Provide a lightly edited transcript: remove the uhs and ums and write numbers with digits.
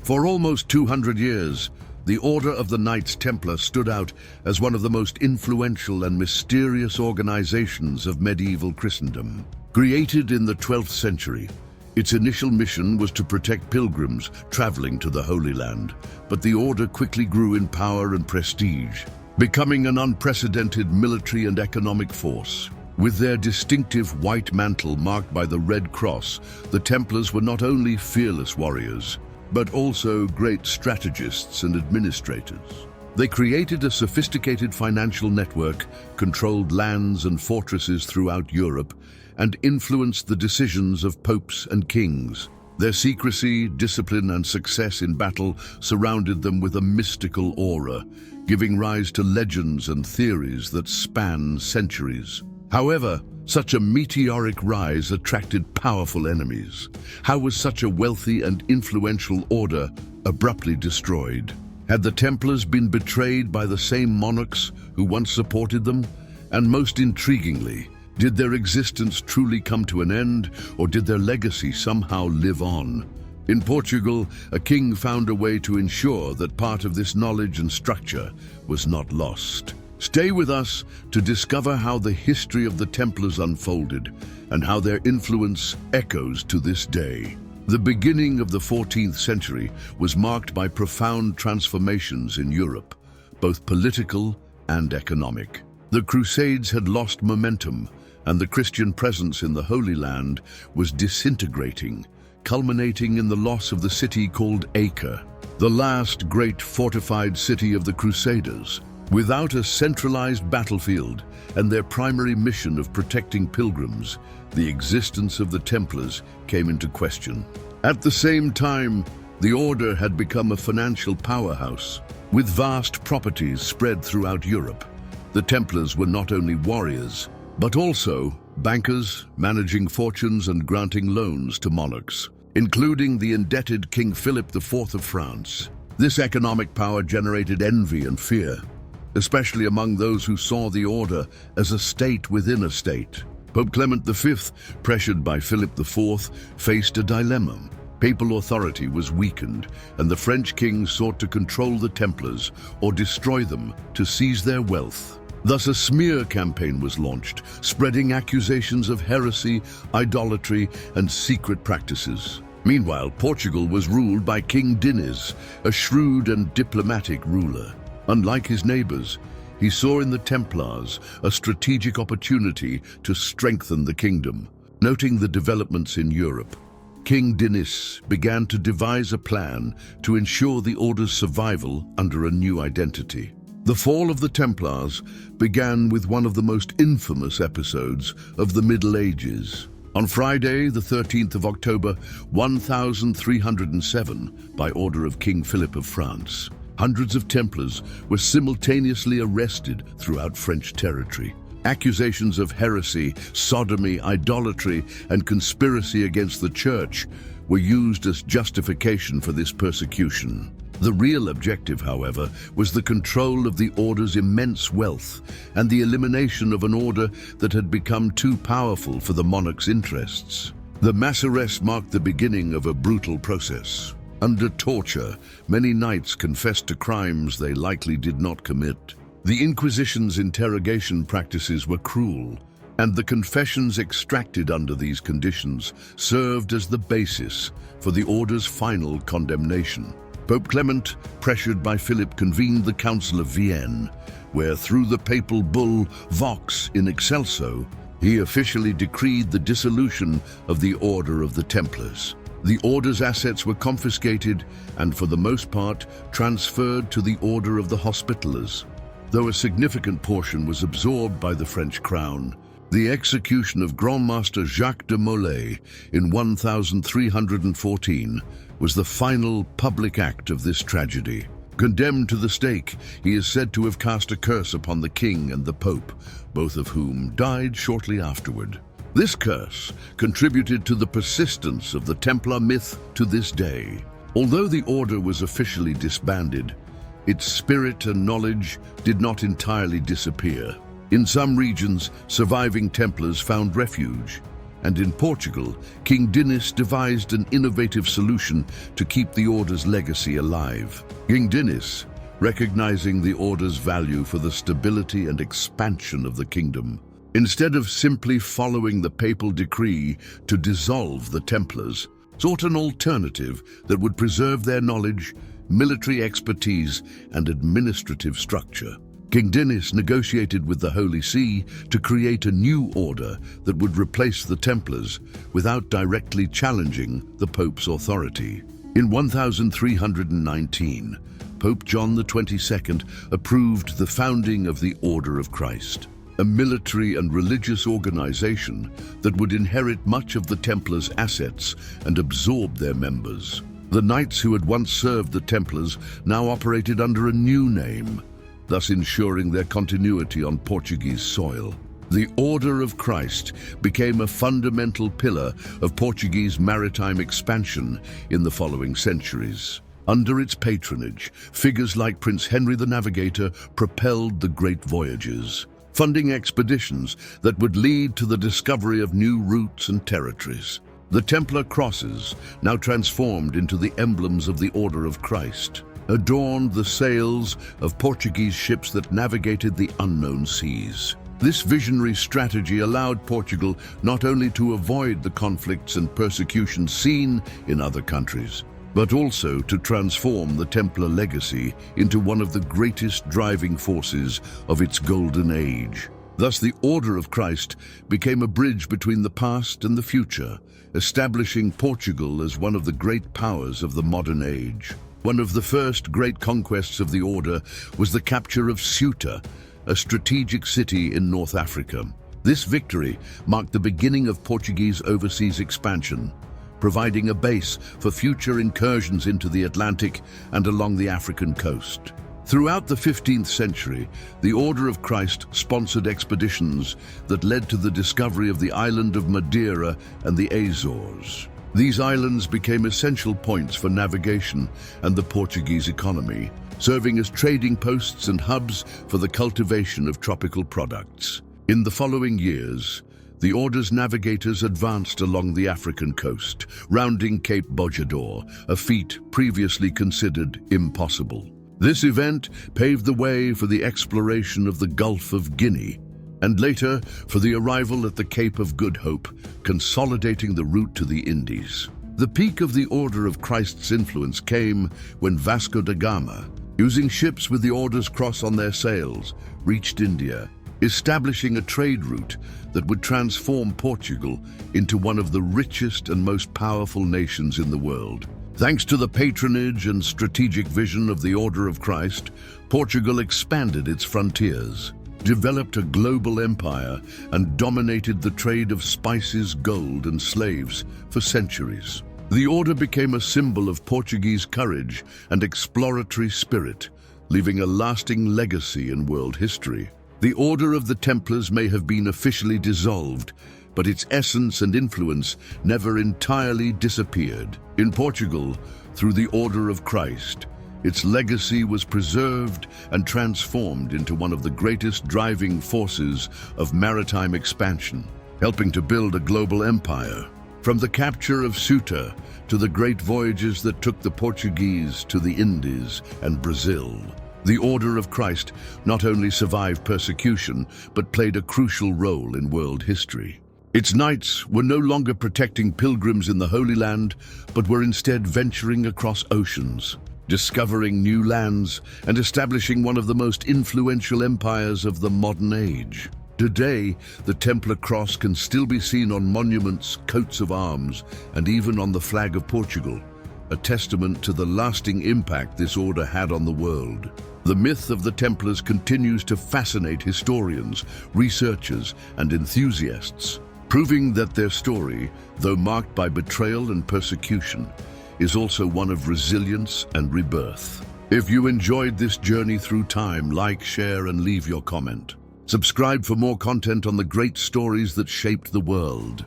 For almost 200 years, the Order of the Knights Templar stood out as one of the most influential and mysterious organizations of medieval Christendom. Created in the 12th century, its initial mission was to protect pilgrims traveling to the Holy Land, but the order quickly grew in power and prestige, becoming an unprecedented military and economic force. With their distinctive white mantle marked by the Red Cross, the Templars were not only fearless warriors, but also great strategists and administrators. They created a sophisticated financial network, controlled lands and fortresses throughout Europe, and influenced the decisions of popes and kings. Their secrecy, discipline, and success in battle surrounded them with a mystical aura, giving rise to legends and theories that span centuries. However, such a meteoric rise attracted powerful enemies. How was such a wealthy and influential order abruptly destroyed? Had the Templars been betrayed by the same monarchs who once supported them? And most intriguingly, did their existence truly come to an end, or did their legacy somehow live on? In Portugal, a king found a way to ensure that part of this knowledge and structure was not lost. Stay with us to discover how the history of the Templars unfolded and how their influence echoes to this day. The beginning of the 14th century was marked by profound transformations in Europe, both political and economic. The Crusades had lost momentum, and the Christian presence in the Holy Land was disintegrating, culminating in the loss of the city called Acre, the last great fortified city of the Crusaders. Without a centralized battlefield and their primary mission of protecting pilgrims, the existence of the Templars came into question. At the same time, the order had become a financial powerhouse, with vast properties spread throughout Europe. The Templars were not only warriors, but also bankers, managing fortunes and granting loans to monarchs, including the indebted King Philip IV of France. This economic power generated envy and fear, especially among those who saw the order as a state within a state. Pope Clement V, pressured by Philip IV, faced a dilemma. Papal authority was weakened, and the French king sought to control the Templars or destroy them to seize their wealth. Thus, a smear campaign was launched, spreading accusations of heresy, idolatry, and secret practices. Meanwhile, Portugal was ruled by King Dinis, a shrewd and diplomatic ruler. Unlike his neighbors, he saw in the Templars a strategic opportunity to strengthen the kingdom. Noting the developments in Europe, King Dinis began to devise a plan to ensure the order's survival under a new identity. The fall of the Templars began with one of the most infamous episodes of the Middle Ages. On Friday, the 13th of October, 1307, by order of King Philip of France, hundreds of Templars were simultaneously arrested throughout French territory. Accusations of heresy, sodomy, idolatry, and conspiracy against the Church were used as justification for this persecution. The real objective, however, was the control of the order's immense wealth and the elimination of an order that had become too powerful for the monarch's interests. The mass arrest marked the beginning of a brutal process. Under torture, many knights confessed to crimes they likely did not commit. The Inquisition's interrogation practices were cruel, and the confessions extracted under these conditions served as the basis for the order's final condemnation. Pope Clement, pressured by Philip, convened the Council of Vienne, where through the papal bull Vox in Excelso, he officially decreed the dissolution of the Order of the Templars. The order's assets were confiscated and, for the most part, transferred to the Order of the Hospitallers. Though a significant portion was absorbed by the French crown, the execution of Grand Master Jacques de Molay in 1314 was the final public act of this tragedy. Condemned to the stake, he is said to have cast a curse upon the king and the pope, both of whom died shortly afterward. This curse contributed to the persistence of the Templar myth to this day. Although the order was officially disbanded, its spirit and knowledge did not entirely disappear. In some regions, surviving Templars found refuge, And in Portugal, King Dinis devised an innovative solution to keep the order's legacy alive. King Dinis, recognizing the order's value for the stability and expansion of the kingdom, instead of simply following the papal decree to dissolve the Templars, sought an alternative that would preserve their knowledge, military expertise, and administrative structure. King Dinis negotiated with the Holy See to create a new order that would replace the Templars without directly challenging the Pope's authority. In 1319, Pope John XXII approved the founding of the Order of Christ, a military and religious organization that would inherit much of the Templars' assets and absorb their members. The knights who had once served the Templars now operated under a new name, thus ensuring their continuity on Portuguese soil. The Order of Christ became a fundamental pillar of Portuguese maritime expansion in the following centuries. Under its patronage, figures like Prince Henry the Navigator propelled the great voyages, funding expeditions that would lead to the discovery of new routes and territories. The Templar crosses, now transformed into the emblems of the Order of Christ, adorned the sails of Portuguese ships that navigated the unknown seas. This visionary strategy allowed Portugal not only to avoid the conflicts and persecution seen in other countries, but also to transform the Templar legacy into one of the greatest driving forces of its golden age. Thus, the Order of Christ became a bridge between the past and the future, establishing Portugal as one of the great powers of the modern age. One of the first great conquests of the Order was the capture of Ceuta, a strategic city in North Africa. This victory marked the beginning of Portuguese overseas expansion, providing a base for future incursions into the Atlantic and along the African coast. Throughout the 15th century, the Order of Christ sponsored expeditions that led to the discovery of the island of Madeira and the Azores. These islands became essential points for navigation and the Portuguese economy, serving as trading posts and hubs for the cultivation of tropical products. In the following years, the Order's navigators advanced along the African coast, rounding Cape Bojador, a feat previously considered impossible. This event paved the way for the exploration of the Gulf of Guinea, and later for the arrival at the Cape of Good Hope, consolidating the route to the Indies. The peak of the Order of Christ's influence came when Vasco da Gama, using ships with the Order's cross on their sails, reached India, establishing a trade route that would transform Portugal into one of the richest and most powerful nations in the world. Thanks to the patronage and strategic vision of the Order of Christ, Portugal expanded its frontiers, developed a global empire, and dominated the trade of spices, gold, and slaves for centuries. The Order became a symbol of Portuguese courage and exploratory spirit, leaving a lasting legacy in world history. The Order of the Templars may have been officially dissolved, but its essence and influence never entirely disappeared. In Portugal, through the Order of Christ, its legacy was preserved and transformed into one of the greatest driving forces of maritime expansion, helping to build a global empire. From the capture of Ceuta to the great voyages that took the Portuguese to the Indies and Brazil, the Order of Christ not only survived persecution, but played a crucial role in world history. Its knights were no longer protecting pilgrims in the Holy Land, but were instead venturing across oceans, discovering new lands, and establishing one of the most influential empires of the modern age. Today, the Templar cross can still be seen on monuments, coats of arms, and even on the flag of Portugal, a testament to the lasting impact this order had on the world. The myth of the Templars continues to fascinate historians, researchers, and enthusiasts, proving that their story, though marked by betrayal and persecution, is also one of resilience and rebirth. If you enjoyed this journey through time, like, share, and leave your comment. Subscribe for more content on the great stories that shaped the world.